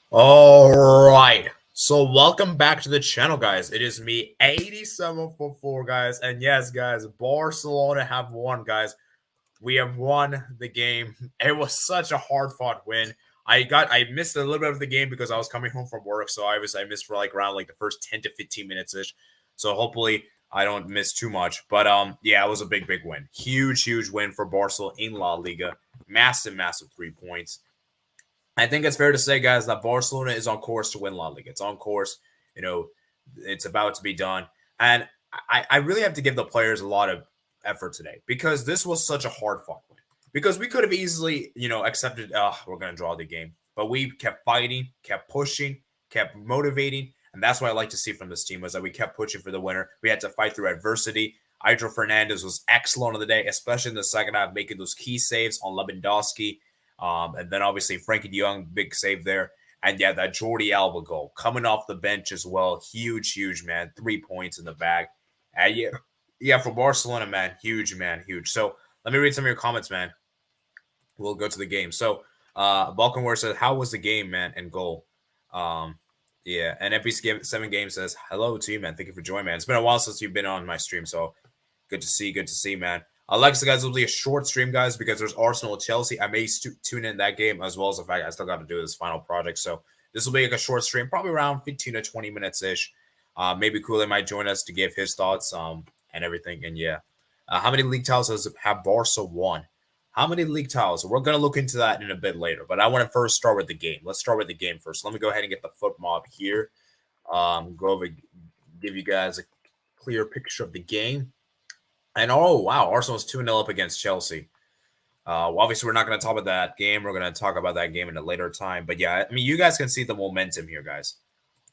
All right. So welcome back to the channel, guys. It is me, 8744, guys. And yes, guys, Barcelona have won, guys. We have won the game. It was such a hard-fought win. I missed a little bit of the game because I was coming home from work, so I missed for around the first 10 to 15 minutes ish. So hopefully I don't miss too much. But yeah, it was a big win. Huge win for Barcelona in La Liga. Massive 3 points. I think it's fair to say, guys, that Barcelona is on course to win La Liga. It's on course. You know, it's about to be done. And I really have to give the players a lot of effort today because this was such a hard fought win. Because we could have easily, accepted, we're going to draw the game. But we kept fighting, kept pushing, kept motivating. And that's what I like to see from this team was that we kept pushing for the winner. We had to fight through adversity. Aitor Fernandez was excellent on the day, especially in the second half, making those key saves on Lewandowski. And then obviously Frankie de Jong, big save there. And yeah, that Jordi Alba goal coming off the bench as well. Huge, man. 3 points in the bag. And yeah, for Barcelona, man. Huge. So let me read some of your comments, man. We'll go to the game. So Balkanwar says, how was the game, man, and goal? Yeah, and FP7 Game says, hello to you, man. Thank you for joining, man. It's been a while since you've been on my stream, so good to see, man. Alexa, guys, will be a short stream, guys, because there's Arsenal and Chelsea. I may tune in that game as well as the fact I still got to do this final project. So this will be a short stream, probably around 15 to 20 minutes ish. Maybe Kool-Aid might join us to give his thoughts and everything. And yeah, how many league titles have Barca won? How many league titles? We're going to look into that in a bit later. But I want to first start with the game. Let's start with the game first. Let me go ahead and get the foot mob here. Go over, give you guys a clear picture of the game. And oh, wow, Arsenal's 2-0 up against Chelsea. Well, obviously, we're not going to talk about that game. We're going to talk about that game in a later time. But yeah, I mean, you guys can see the momentum here, guys.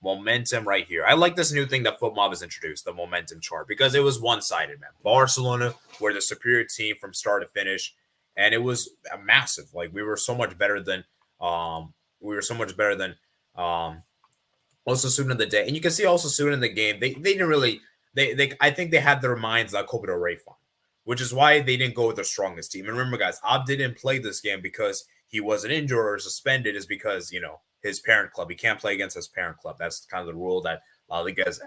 Momentum right here. I like this new thing that FootMob has introduced, the momentum chart, because it was one-sided, man. Barcelona were the superior team from start to finish, and it was massive. Like, we were so much better than Osasuna the day. And you can see Osasuna in the game. They didn't really I think they had their minds on Copa del Rey fun, which is why they didn't go with their strongest team. And remember, guys, Ab didn't play this game because he wasn't injured or suspended, is because, his parent club. He can't play against his parent club. That's kind of the rule that La Liga has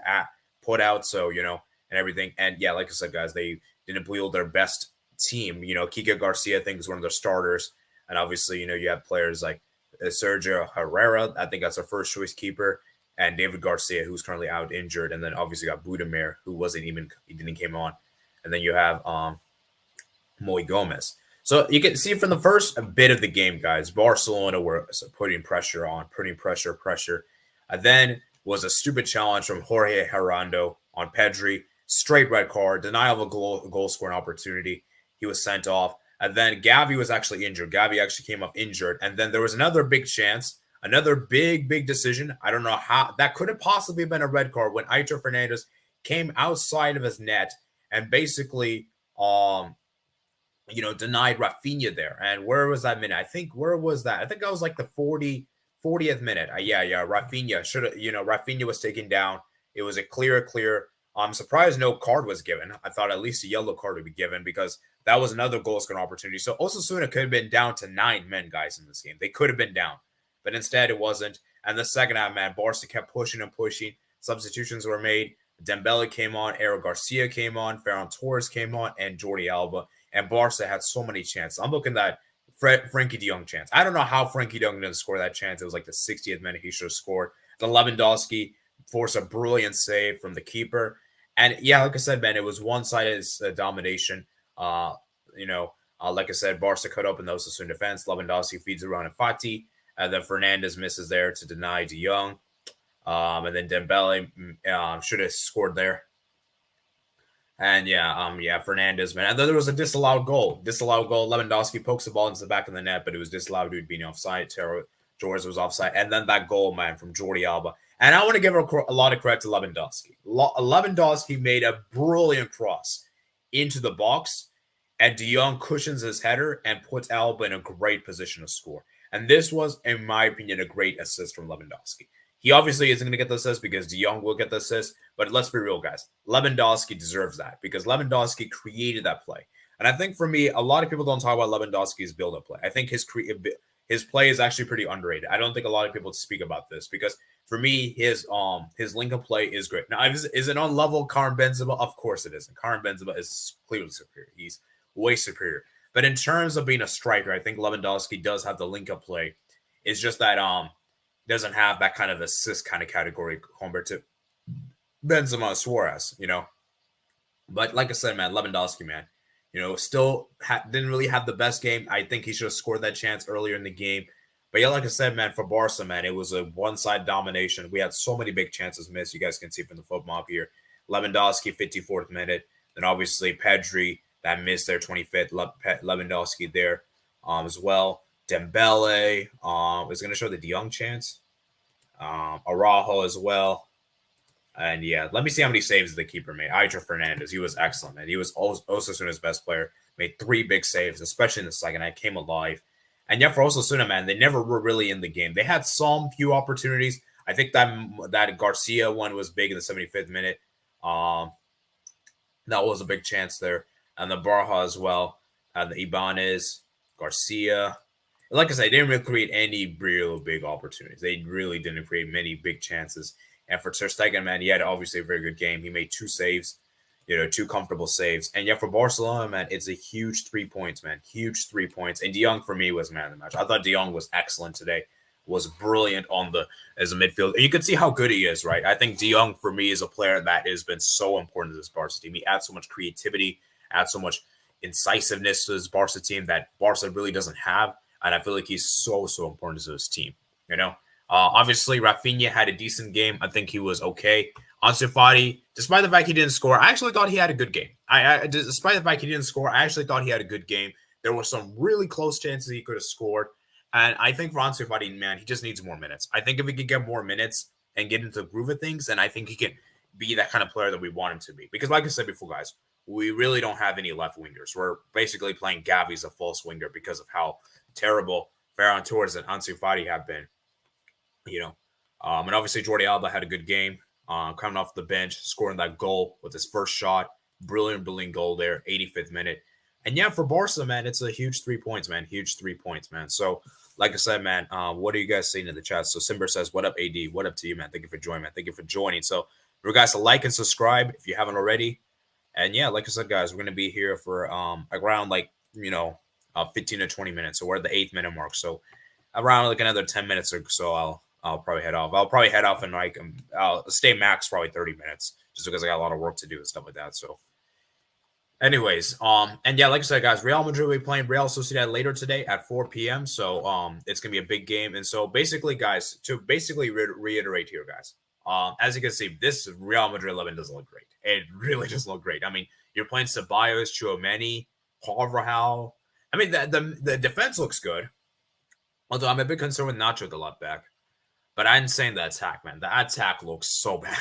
put out. So, and everything. And yeah, like I said, guys, they didn't wield their best team. Kike Garcia, I think, is one of their starters. And obviously, you have players like Sergio Herrera. I think that's our first choice keeper. And David Garcia, who's currently out injured. And then obviously got Budimir, who he didn't came on. And then you have Moy Gomez. So you can see from the first bit of the game, guys, Barcelona were putting pressure on, pressure. And then was a stupid challenge from Jorge Herrando on Pedri. Straight red card, denial of a goal scoring opportunity. He was sent off. And then Gavi was actually injured. Gavi actually came up injured. And then there was another big chance. Another big decision. I don't know how that could have possibly been a red card when Aitor Fernandez came outside of his net and basically, denied Rafinha there. And where was that minute? Where was that? I think that was like the 40th minute. Yeah. Rafinha should have, Rafinha was taken down. It was a clear. I'm surprised no card was given. I thought at least a yellow card would be given because that was another goal scoring opportunity. So Osasuna could have been down to 9 men, guys, in this game. They could have been down. But instead, it wasn't. And the second half, man, Barca kept pushing. Substitutions were made. Dembele came on. Eric Garcia came on. Ferran Torres came on. And Jordi Alba. And Barca had so many chances. I'm looking at that Frankie de Jong chance. I don't know how Frankie de Jong didn't score that chance. It was like the 60th minute he should have scored. The Lewandowski forced a brilliant save from the keeper. And yeah, like I said, man, it was one-sided domination. Like I said, Barca cut open the Osasuna defense. Lewandowski feeds around and Fati. And then Fernandez misses there to deny De Jong. And then Dembele should have scored there. And Fernandez, man. And then there was a disallowed goal. Lewandowski pokes the ball into the back of the net, but it was disallowed due to being offside. Torres was offside. And then that goal, man, from Jordi Alba. And I want to give a lot of credit to Lewandowski. Lewandowski made a brilliant cross into the box. And De Jong cushions his header and puts Alba in a great position to score. And this was, in my opinion, a great assist from Lewandowski. He obviously isn't going to get the assist because De Jong will get the assist. But let's be real, guys. Lewandowski deserves that because Lewandowski created that play. And I think for me, a lot of people don't talk about Lewandowski's build-up play. I think his play is actually pretty underrated. I don't think a lot of people speak about this because for me, his link-up play is great. Now, is it on level Karim Benzema? Of course it isn't. Karim Benzema is clearly superior. He's way superior. But in terms of being a striker, I think Lewandowski does have the link-up play. It's just that doesn't have that kind of assist kind of category compared to Benzema and Suarez, But like I said, man, Lewandowski, man, still didn't really have the best game. I think he should have scored that chance earlier in the game. But yeah, like I said, man, for Barca, man, it was a one-side domination. We had so many big chances missed. You guys can see from the foot mob here. Lewandowski, 54th minute. Then obviously Pedri, that missed their 25th. Lewandowski there as well. Dembele is going to show the De Jong chance. Araujo as well. And yeah, let me see how many saves the keeper made. Aitor Fernandez, he was excellent, man. He was Osasuna's best player. Made 3 big saves, especially in the second. I came alive. And yeah, for Osasuna, man, they never were really in the game. They had some few opportunities. I think that Garcia one was big in the 75th minute. That was a big chance there. And the Barha as well. The Ibanez, Garcia. Like I said, they didn't really create any real big opportunities. They really didn't create many big chances. And for Ter Stegen, man, he had obviously a very good game. He made 2 saves, 2 comfortable saves. And yeah, for Barcelona, man, it's a huge 3 points, man. Huge 3 points. And De Jong, for me, was man of the match. I thought De Jong was excellent today. Was brilliant as a midfield. And you can see how good he is, right? I think De Jong, for me, is a player that has been so important to this Barca team. He adds so much creativity, adds so much incisiveness to this Barca team that Barca really doesn't have. And I feel like he's so important to this team, Obviously, Rafinha had a decent game. I think he was okay. Ansu Fati, despite the fact he didn't score, I actually thought he had a good game. Despite the fact he didn't score, I actually thought he had a good game. There were some really close chances he could have scored. And I think for Ansu Fati, man, he just needs more minutes. I think if he could get more minutes and get into the groove of things, then I think he can be that kind of player that we want him to be. Because like I said before, guys, we really don't have any left wingers. We're basically playing Gavi as a false winger because of how terrible Ferran Torres and Ansu Fati have been. And obviously Jordi Alba had a good game, coming off the bench, scoring that goal with his first shot. Brilliant goal there, 85th minute. And yeah, for Barca, man, it's a huge 3 points, man. Huge 3 points, man. So, like I said, man, what are you guys saying in the chat? So Simber says, what up, AD? What up to you, man? Thank you for joining, man. Thank you for joining. So, for you guys to like and subscribe if you haven't already. And yeah, like I said, guys, we're going to be here for around 15 to 20 minutes. So we're at the 8th minute mark. So around another 10 minutes or so, I'll probably head off. I'll probably head off and I'll stay max probably 30 minutes just because I got a lot of work to do and stuff like that. So anyways, and yeah, like I said, guys, Real Madrid will be playing Real Sociedad later today at 4 p.m. So it's going to be a big game. And so basically, guys, to basically reiterate here, guys, as you can see, this Real Madrid 11 doesn't look great. It really doesn't look great. I mean, you're playing Ceballos, Tchouaméni, Carvajal. I mean, the defense looks good. Although I'm a bit concerned with Nacho at the left back. But I'm saying the attack, man. The attack looks so bad.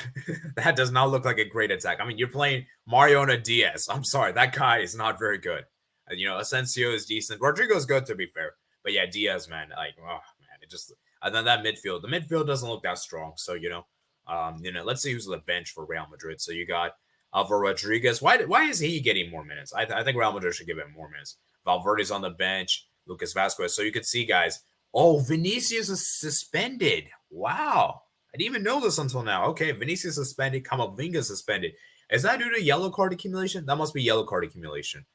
That does not look like a great attack. I mean, you're playing Mariano Diaz. I'm sorry. That guy is not very good. Asensio is decent. Rodrigo's good, to be fair. But yeah, Diaz, man. It just... And then that midfield. The midfield doesn't look that strong. So, let's see who's on the bench for Real Madrid. So you got Alvaro Rodriguez. Why is he getting more minutes? I think Real Madrid should give him more minutes. Valverde's on the bench. Lucas Vazquez. So you can see, guys... Oh, Vinicius is suspended. Wow. I didn't even know this until now. Okay, Vinicius suspended. Camavinga suspended. Is that due to yellow card accumulation? That must be yellow card accumulation.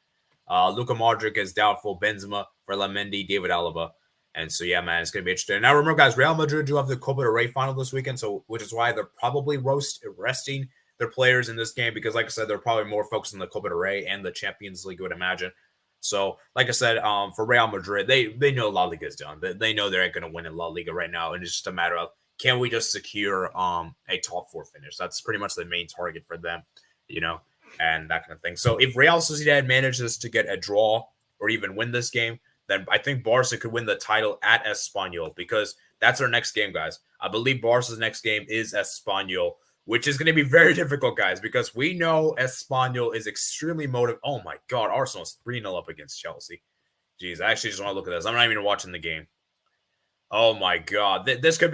Luka Modric is doubtful. Benzema, Ferland, David Alaba. And so, yeah, man, it's going to be interesting. Now, remember, guys, Real Madrid do have the Copa del Rey final this weekend, so which is why they're probably resting their players in this game because, like I said, they're probably more focused on the Copa del Rey and the Champions League, I would imagine. So, like I said, for Real Madrid, they know La Liga is done. They know they're going to win in La Liga right now, and it's just a matter of can we just secure a top 4 finish? That's pretty much the main target for them, and that kind of thing. So, if Real Sociedad manages to get a draw or even win this game, then I think Barca could win the title at Espanyol because that's our next game, guys. I believe Barca's next game is Espanyol, which is going to be very difficult, guys, because we know Espanyol is extremely motivated. Oh, my God. Arsenal's 3-0 up against Chelsea. Jeez, I actually just want to look at this. I'm not even watching the game. Oh, my God. This could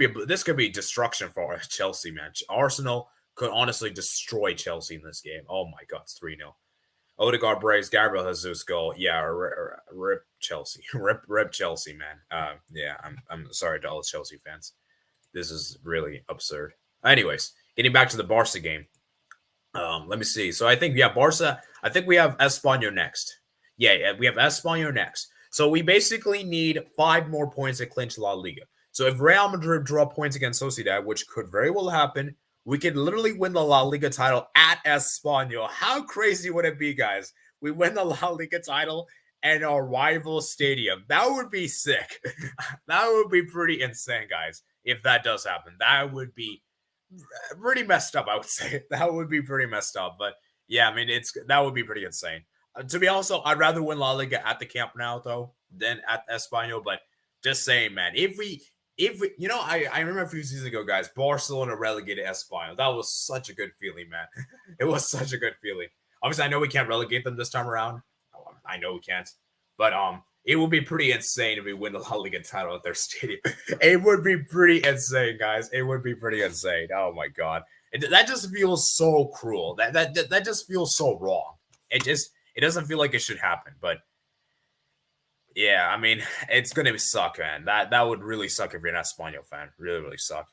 be destruction for Chelsea, man. Arsenal could honestly destroy Chelsea in this game. Oh, my God. It's 3-0. Odegaard breaks, Gabriel Jesus goal. Yeah, rip Chelsea, rip Chelsea, man. Yeah, I'm sorry to all the Chelsea fans. This is really absurd. Anyways, getting back to the Barca game. Let me see. So I think Barca. I think we have Espanyol next. Yeah, we have Espanyol next. So we basically need 5 more points to clinch La Liga. So if Real Madrid draw points against Sociedad, which could very well happen, we could literally win the La Liga title at Espanyol. How crazy would it be, guys? We win the La Liga title in our rival stadium. That would be sick. That would be pretty insane, guys. If that does happen, that would be pretty messed up, I would say. That would be pretty messed up. But yeah, I mean, that would be pretty insane. To be honest, I'd rather win La Liga at the Camp Nou though than at Espanyol. But just saying, man, if we, I remember a few seasons ago, guys, Barcelona relegated Espanyol. That was such a good feeling, man. It was such a good feeling. Obviously, I know we can't relegate them this time around. I know we can't, but it would be pretty insane if we win the La Liga title at their stadium. It would be pretty insane, guys. It would be pretty insane. Oh my god, that just feels so cruel. That just feels so wrong. It doesn't feel like it should happen. But yeah, I mean, it's gonna suck, man. That would really suck if you're an Espanyol fan. Really, really suck.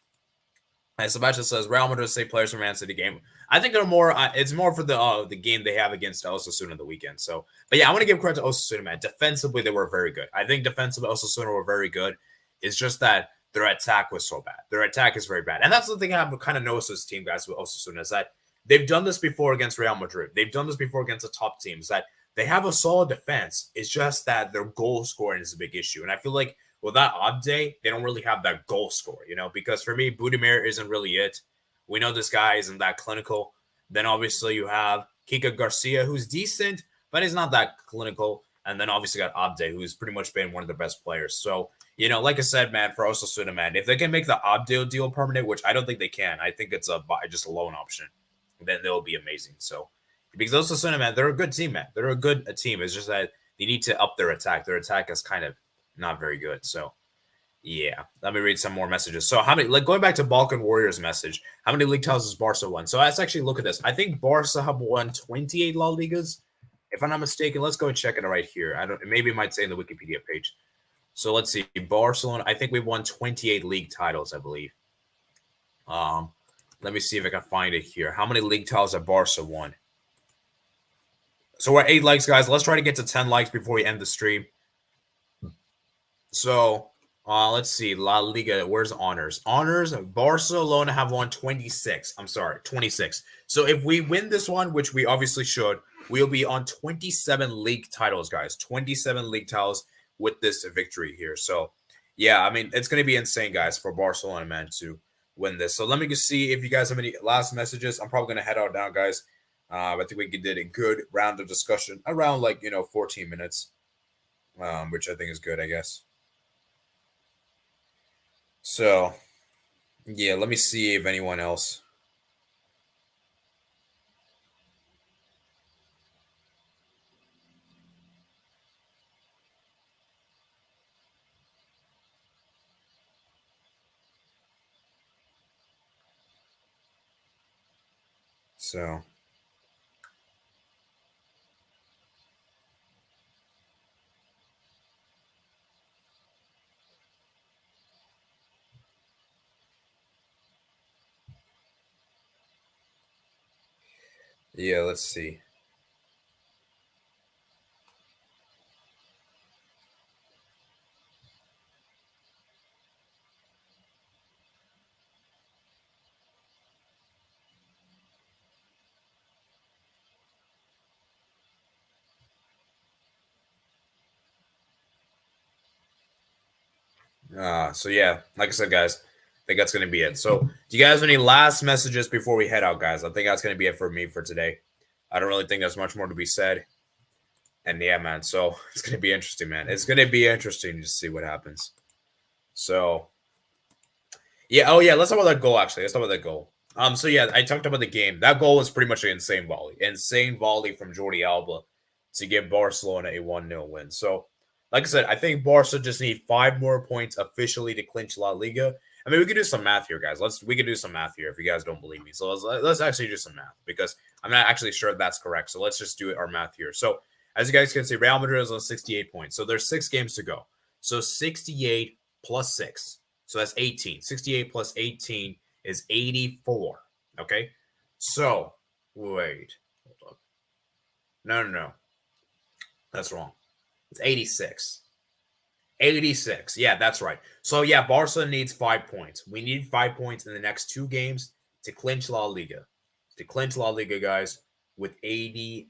And Sebastian says Real Madrid say players from Man City game. I think they're more. It's more for the game they have against Osasuna the weekend. So, but yeah, I want to give credit to Osasuna, man. Defensively, they were very good. I think defensively, Osasuna were very good. It's just that their attack was so bad. Their attack is very bad, and that's the thing I've kind of noticed this team, guys, with Osasuna is that they've done this before against Real Madrid. They've done this before against the top teams. That they have a solid defense. It's just that their goal scoring is a big issue, and I feel like without Abde, they don't really have that goal score, because for me, Budimir isn't really it. We know this guy isn't that clinical. Then obviously you have Kika Garcia, who's decent, but he's not that clinical. And then obviously got Abde, who's pretty much been one of the best players. So, like I said, man, for Osasuna, man, if they can make the Abde deal permanent, which I don't think they can, I think it's just a loan option, then they'll be amazing. So, because Osasuna, man, they're a good team, man. They're a good team. It's just that they need to up their attack. Their attack is kind of not very good. So, yeah. Let me read some more messages. So, how many, going back to Balkan Warriors message, how many league titles has Barca won? So, let's actually look at this. I think Barca have won 28 La Ligas. If I'm not mistaken, let's go and check it right here. Maybe it might say in the Wikipedia page. So, let's see. Barcelona, I think we've won 28 league titles, I believe. Let me see if I can find it here. How many league titles have Barca won? So, we're at 8 likes, guys. Let's try to get to 10 likes before we end the stream. So, let's see. La Liga, where's honors? Honors, Barcelona have won 26. I'm sorry, 26. So if we win this one, which we obviously should, we'll be on 27 league titles, guys. 27 league titles with this victory here. So, yeah, I mean, it's going to be insane, guys, for Barcelona, man, to win this. So let me just see if you guys have any last messages. I'm probably going to head out now, guys. I think we did a good round of discussion around 14 minutes, which I think is good, I guess. So, yeah, let me see if anyone else. So, yeah, let's see. So yeah, like I said, guys, I think that's gonna be it. So, do you guys have any last messages before we head out, guys? I think that's gonna be it for me for today. I don't really think there's much more to be said. And yeah, man. So it's gonna be interesting, man. It's gonna be interesting to see what happens. So, yeah. Oh yeah, let's talk about that goal. Actually, let's talk about that goal. So yeah, I talked about the game. That goal was pretty much an insane volley from Jordi Alba to give Barcelona a 1-0 win. So, like I said, I think Barca just need 5 more points officially to clinch La Liga. I mean, we could do some math here, guys. We could do some math here if you guys don't believe me. So let's actually do some math because I'm not actually sure if that's correct. So let's just do our math here. So as you guys can see, Real Madrid is on 68 points. So there's 6 games to go. So 68 plus 6. So that's 18. 68 plus 18 is 84. Okay. So wait. Hold up. No. That's wrong. It's 86. 86. Yeah, that's right. So yeah, Barca needs 5 points. We need 5 points in the next 2 games to clinch La Liga. To clinch La Liga, guys, with 80.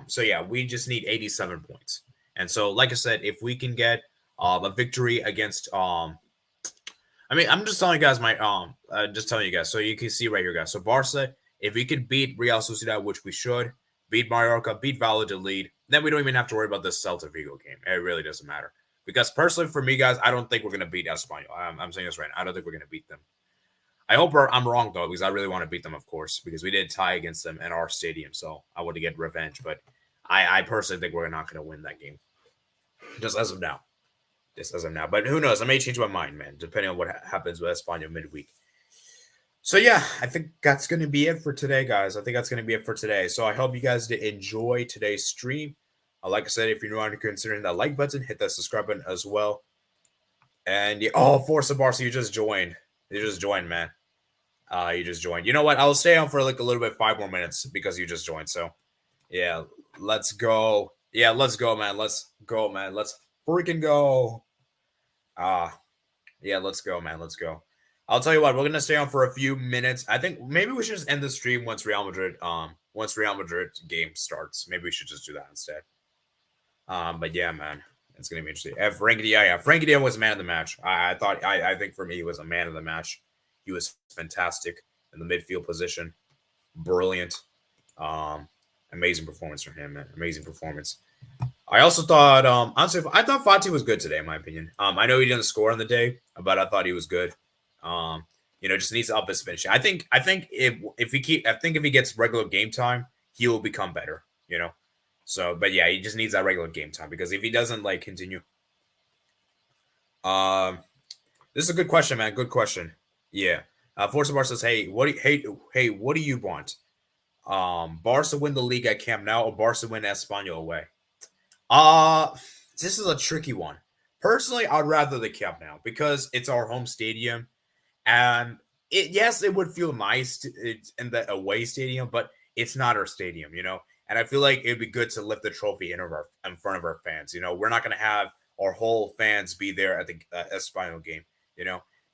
So yeah, we just need 87 points. And so, like I said, if we can get a victory against I mean, I'm just telling you guys so you can see right here, guys. So Barca, if we could beat Real Sociedad, which we should, beat Mallorca, beat Valladolid, then we don't even have to worry about this Celta Vigo game. It really doesn't matter. Because personally, for me, guys, I don't think we're going to beat Espanyol. I'm saying this right now. I don't think we're going to beat them. I hope I'm wrong, though, because I really want to beat them, of course, because we did tie against them in our stadium. So I want to get revenge. But I personally think we're not going to win that game. Just as of now. But who knows? I may change my mind, man, depending on what happens with Espanyol midweek. So, yeah, I think that's going to be it for today, guys. So I hope you guys did enjoy today's stream. Like I said, if you're not considering that like button, hit that subscribe button as well. And Forza Barca, you just joined. Man. You just joined. You know what? I'll stay on for like a little bit, 5 more minutes because you just joined. So, yeah, let's go. Yeah, let's go, man. Let's freaking go. Yeah, let's go, man. Let's go. I'll tell you what, we're gonna stay on for a few minutes. I think maybe we should just end the stream once Real Madrid game starts. Maybe we should just do that instead. But yeah, man, it's gonna be interesting. Frankie Dia was man of the match. I think for me, he was a man of the match. He was fantastic in the midfield position, brilliant, amazing performance from him, man. Amazing performance. I also thought, honestly, I thought Fati was good today, in my opinion. I know he didn't score on the day, but I thought he was good. Just needs to up his finishing. I think if he gets regular game time, he will become better. So, but yeah, he just needs that regular game time because if he doesn't continue, this is a good question, man. Good question. Yeah. Forza Bar says, hey, what do you want? Barca win the league at Camp Nou or Barca win Espanyol away? This is a tricky one. Personally, I'd rather the Camp Nou because it's our home stadium, and it would feel nice in the away stadium, but it's not our stadium, And I feel like it'd be good to lift the trophy in front of our fans. We're not going to have our whole fans be there at the Espanyol game,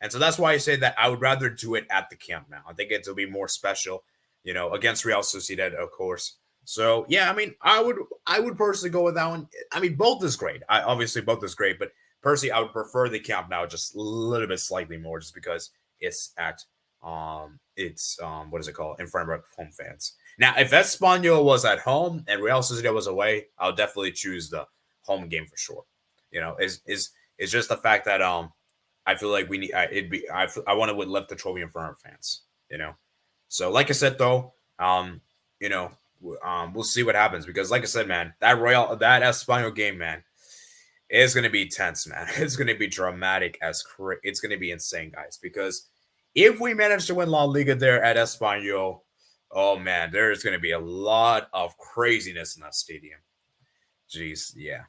And so that's why I say that I would rather do it at the Camp Nou. I think it'll be more special, against Real Sociedad, of course. So yeah, I mean, I would personally go with that one. I mean, both is great. Obviously both is great, but personally, I would prefer the Camp Nou just a little bit slightly more, just because it's at what is it called, in front of our home fans. Now, if Espanyol was at home and Real Sociedad was away, I'll definitely choose the home game for sure. It's just the fact that I feel like we need I want to lift the trophy in front of fans. So like I said though, we'll see what happens because, like I said, man, that Espanyol game, man, is going to be tense, man. It's going to be dramatic it's going to be insane, guys. Because if we manage to win La Liga there at Espanyol, oh man, there's going to be a lot of craziness in that stadium. Jeez, yeah.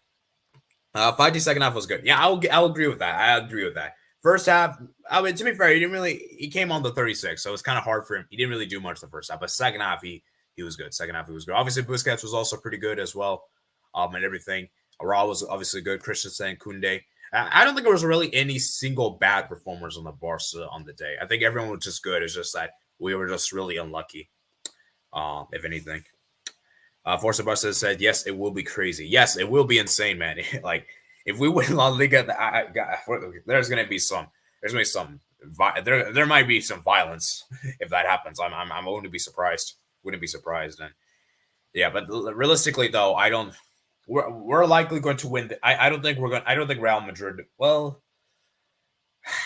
5G second half was good. Yeah, I'll agree with that. I agree with that. First half, I mean, to be fair, he came on the 36, so it's kind of hard for him. He didn't really do much the first half, but second half, he was good. Second half, he was good. Obviously, Busquets was also pretty good as well, and everything. Aral was obviously good. Christensen, Koundé. I don't think there was really any single bad performers on the Barca on the day. I think everyone was just good. It's just that we were just really unlucky, if anything. Forza Barca said, yes, it will be crazy. Yes, it will be insane, man. Like, if we win La Liga, there might be some violence if that happens. I wouldn't be surprised. And yeah, but realistically though, we're likely going to win. I don't think Real Madrid. Well,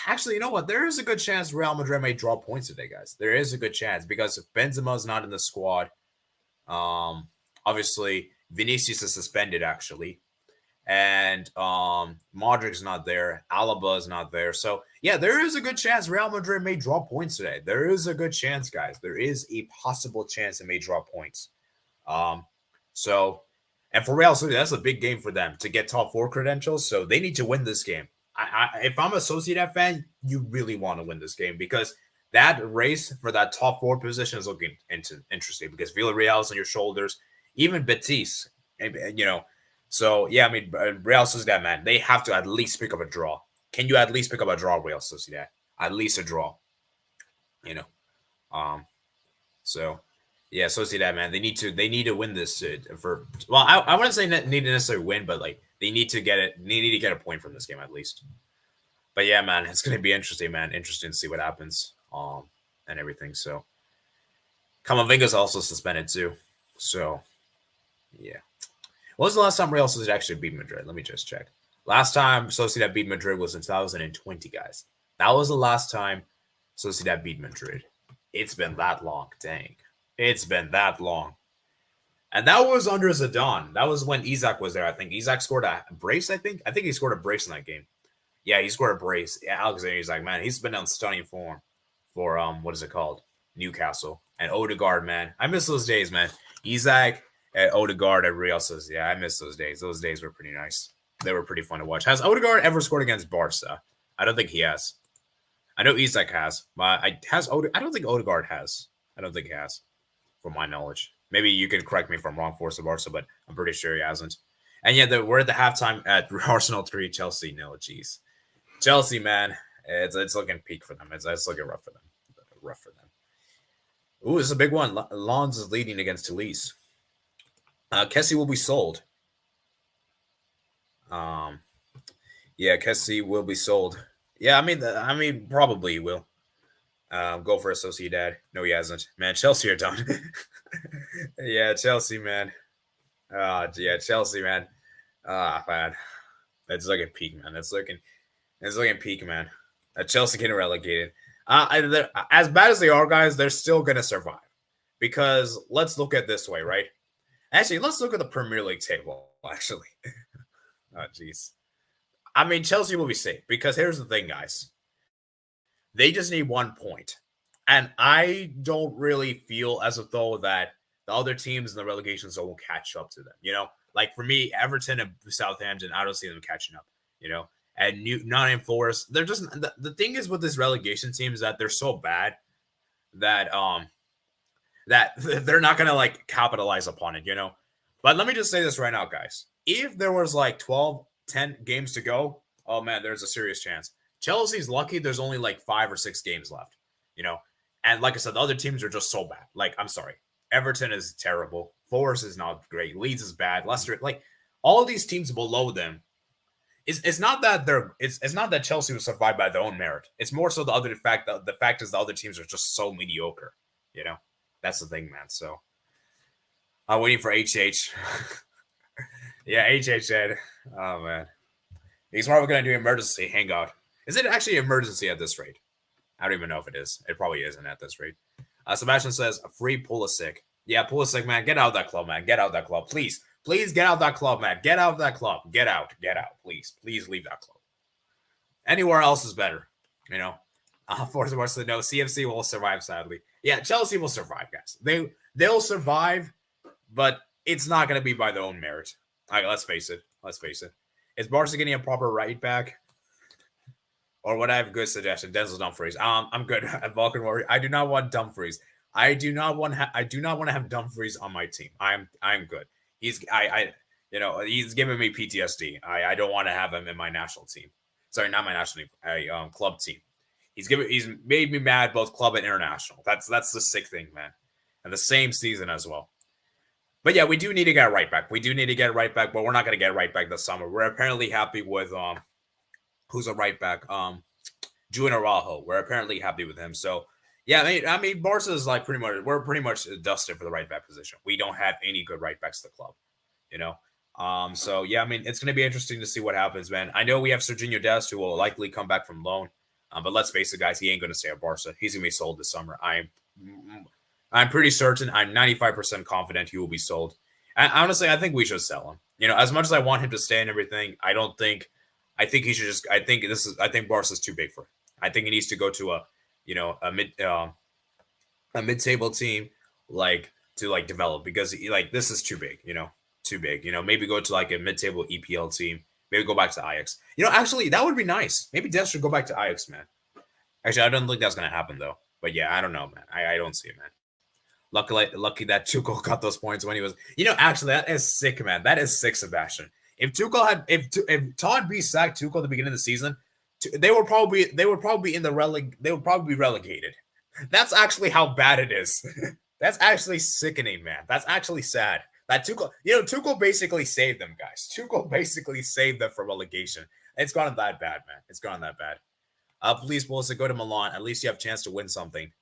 actually, you know what? There is a good chance Real Madrid may draw points today, guys. There is a good chance because if Benzema's not in the squad, obviously Vinicius is suspended actually. And Modric's not there. Alba is not there. So Yeah, there is a good chance Real Madrid may draw points today. There is a good chance, guys. There is a possible chance it may draw points. Um, so, and for Real Sociedad, that's a big game for them to get top four credentials. So they need to win this game. If I'm a Sociedad fan, you really want to win this game because that race for that top four position is looking interesting because Villarreal is on your shoulders, even Betis, you know. So yeah, I mean Real Sociedad, man, they have to at least pick up a draw. Can you at least pick up a draw, Real Sociedad? At least a draw, you know. So yeah, Sociedad, man, they need to win this for. Well, I wouldn't say need to necessarily win, but like they need to get it. They need to get a point from this game at least. But yeah, man, it's gonna be interesting, man. Interesting to see what happens, and everything. So, Camavinga's also suspended too. So, yeah. When was the last time Real Sociedad actually beat Madrid? Let me just check. Last time Sociedad beat Madrid was in 2020, guys. That was the last time Sociedad beat Madrid. It's been that long. Dang. It's been that long. And that was under Zidane. That was when Isaac was there, I think. Isaac scored a brace, I think. I think he scored a brace in that game. Yeah, he scored a brace. Yeah, Alexander Isaac, man, he's been on stunning form for, what is it called? Newcastle. And Odegaard, man. I miss those days, man. Isaac and Odegaard at Real Sociedad. Yeah, I miss those days. Those days were pretty nice. They were pretty fun to watch. Has Odegaard ever scored against Barca? I don't think he has. I know Isaac has, but I don't think Odegaard has. I don't think he has, from my knowledge. Maybe you can correct me if I'm wrong, Forza Barca, but I'm pretty sure he hasn't. And yeah, we're at the halftime at Arsenal 3, Chelsea 0. Jeez. Chelsea, man, it's looking peak for them. It's looking rough for them. Rough for them. Ooh, this is a big one. Lons is leading against Toulouse. Kessie will be sold. Yeah, Kessie will be sold. Yeah, I mean, probably he will. Go for a Sociedad. No, he hasn't. Man, Chelsea are done. Yeah, Chelsea, man. Yeah, Chelsea, man. Man. It's looking peak, man. It's looking peak, man. Chelsea getting relegated. As bad as they are, guys, they're still gonna survive. Because let's look at it this way, right? Actually, let's look at the Premier League table. Actually, oh jeez. I mean, Chelsea will be safe because here's the thing, guys. They just need 1 point. And I don't really feel as though that the other teams in the relegation zone will catch up to them. You know, like for me, Everton and Southampton, I don't see them catching up, you know, and Nottingham Forest. They're just, the thing is with this relegation team is that they're so bad that, that they're not going to like capitalize upon it, you know. But let me just say this right now, guys. If there was like 10 games to go, oh man, there's a serious chance. Chelsea's lucky there's only like 5 or 6 games left, you know. And like I said, the other teams are just so bad. Like, I'm sorry. Everton is terrible. Forest is not great. Leeds is bad. Leicester, like all of these teams below them, it's not that it's not that Chelsea was survived by their own merit. It's more so the fact is the other teams are just so mediocre, you know. That's the thing, man. So I'm waiting for HH. Yeah, HH said, oh man. He's probably gonna do emergency hangout. Is it actually emergency at this rate? I don't even know if it is. It probably isn't at this rate. Sebastian says, free Pulisic. Yeah, Pulisic, man. Get out of that club, man. Get out of that club. Please. Please get out of that club, man. Get out of that club. Get out. Get out. Please. Please leave that club. Anywhere else is better. You know? Forza Barcelona, no. CFC will survive, sadly. Yeah, Chelsea will survive, guys. They'll survive, but it's not going to be by their own merit. All right, let's face it. Let's face it. Is Barca getting a proper right back? Or would I have a good suggestion? Denzel Dumfries. I'm good at Vulcan Warrior. I do not want Dumfries. I do not want to have Dumfries on my team. I'm good. He's giving me PTSD. I don't want to have him in my national team. Sorry, not my national team. Club team. He's made me mad both club and international. That's the sick thing, man. And the same season as well. But yeah, we do need to get a right back. We do need to get a right back, but we're not going to get a right back this summer. We're apparently happy with who's a right back? Juan Araujo. We're apparently happy with him. So yeah, I mean, Barca is like we're pretty much dusted for the right back position. We don't have any good right backs at the club, you know. So yeah, I mean, it's going to be interesting to see what happens, man. I know we have Serginho Dest, who will likely come back from loan, but let's face it, guys, he ain't going to stay at Barca. He's going to be sold this summer. I'm pretty certain. I'm 95% confident he will be sold. And honestly, I think we should sell him. You know, as much as I want him to stay and everything, I think he should just. I think Barca's too big for him. I think he needs to go to a mid-table team, like to like develop, because like this is too big, too big. Maybe go to like a mid-table EPL team. Maybe go back to Ajax. Actually, that would be nice. Maybe Des should go back to Ajax, man. Actually, I don't think that's gonna happen though. But yeah, I don't know, man. I don't see it, man. Lucky that Tuchel got those points when he was. Actually, that is sick, man. That is sick, Sebastian. If Todd B sacked Tuchel at the beginning of the season, they would probably be relegated. That's actually how bad it is. That's actually sickening, man. That's actually sad. That Tuchel basically saved them, guys. Tuchel basically saved them from relegation. It's gone that bad, man. It's gone that bad. Please, Pulisic, go to Milan. At least you have a chance to win something.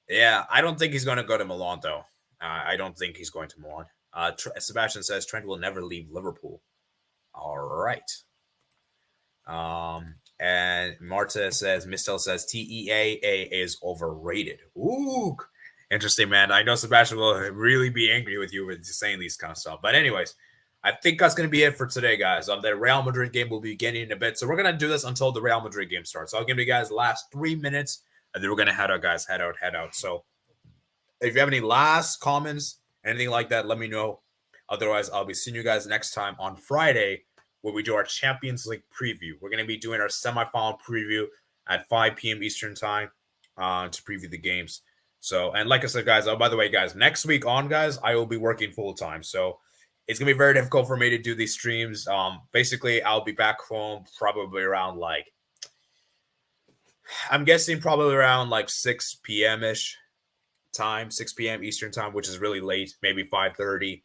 Yeah, I don't think he's going to go to Milan, though. I don't think he's going to Milan. Sebastian says Trent will never leave Liverpool. All right. And Marta says, Mistel says, TEAA is overrated. Ooh, interesting, man. I know Sebastian will really be angry with you with saying these kind of stuff. But anyways, I think that's going to be it for today, guys. The Real Madrid game will be beginning in a bit. So we're going to do this until the Real Madrid game starts. So I'll give you guys the last 3 minutes, and then we're going to head out, guys. Head out. So if you have any last comments, anything like that, let me know. Otherwise, I'll be seeing you guys next time on Friday, where we do our Champions League preview. We're going to be doing our semifinal preview at 5 p.m. Eastern time to preview the games. So, and like I said, guys, by the way, guys, next week on, guys, I will be working full time. So it's going to be very difficult for me to do these streams. Basically, I'll be back home probably around I'm guessing probably around 6 p.m.-ish time, 6 p.m. Eastern time, which is really late, maybe 5:30,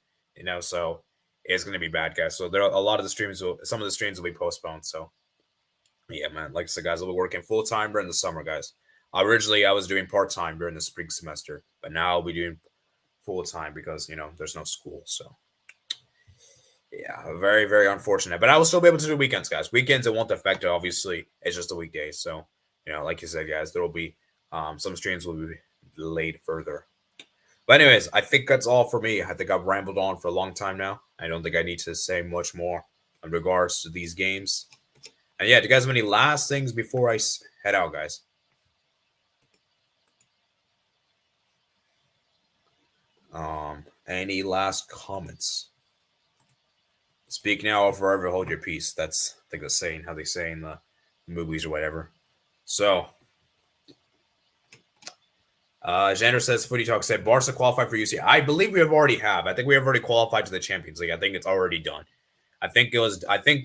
so it's going to be bad, guys. So some of the streams will be postponed. So yeah, man, like I said, guys, I'll be working full time during the summer, guys. Originally, I was doing part-time during the spring semester, but now I'll be doing full time because, there's no school. So yeah, very, very unfortunate, but I will still be able to do weekends, guys. Weekends, it won't affect it. Obviously, it's just a weekday. So, like you said, guys, there will be some streams will be delayed further. But anyways, I think that's all for me. I think I've rambled on for a long time now. I don't think I need to say much more in regards to these games. And yeah, do you guys have any last things before I head out, guys? Any last comments? Speak now or forever hold your peace. That's, I think, the saying, how they say in the movies or whatever. So, Xander says, Footy Talk said, Barca qualified for UCL. I believe we already have. I think we have already qualified to the Champions League. I think it's already done. I think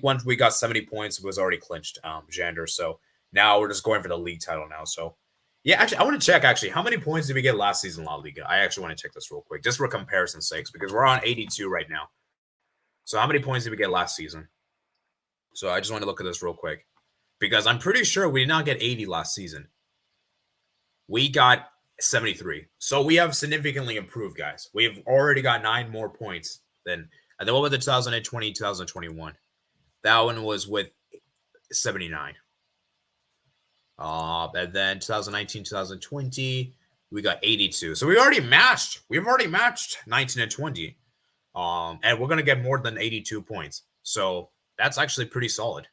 once we got 70 points, it was already clinched, Xander. So now we're just going for the league title now. So yeah, actually, I want to check, how many points did we get last season in La Liga? I actually want to check this real quick, just for comparison's sakes, because we're on 82 right now. So how many points did we get last season? So I just want to look at this real quick, because I'm pretty sure we did not get 80 last season. We got 73. So we have significantly improved, guys. We've already got 9 more points than, and then what was the 2020, 2021? That one was with 79. And then 2019, 2020, we got 82. So we've already matched 19 and 20. And we're going to get more than 82 points. So that's actually pretty solid.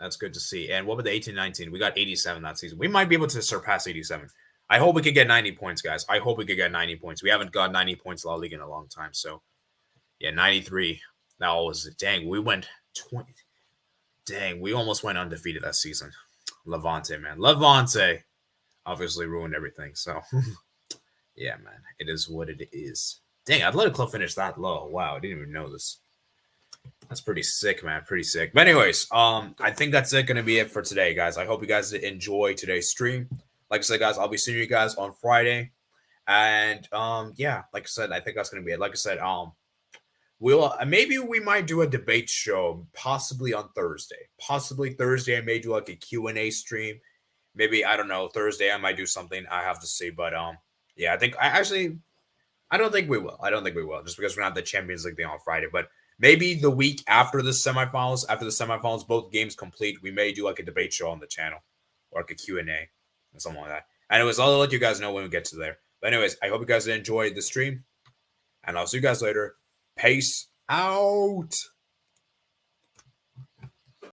That's good to see. And what about the 18-19? We got 87 that season. We might be able to surpass 87. I hope we could get 90 points, guys. I hope we could get 90 points. We haven't got 90 points in La Liga in a long time. So, yeah, 93. That was, dang, we went 20. Dang, we almost went undefeated that season. Levante, man. Levante obviously ruined everything. So, yeah, man. It is what it is. Dang, Athletic Club finished that low. Wow, I didn't even know this. That's pretty sick, man. Pretty sick. But anyways, I think that's going to be it for today, guys. I hope you guys did enjoy today's stream. Like I said, guys, I'll be seeing you guys on Friday. And yeah, like I said, I think that's going to be it. Like I said, maybe we might do a debate show possibly on Thursday. Possibly Thursday, I may do like a Q&A stream. Maybe, I don't know, Thursday I might do something. I have to see. But yeah, I don't think we will. Just because we're not the Champions League thing on Friday. But maybe the week after the semifinals, both games complete, we may do like a debate show on the channel or like a Q&A or something like that. Anyways, I'll let you guys know when we get to there. But anyways, I hope you guys enjoyed the stream, and I'll see you guys later. Peace out.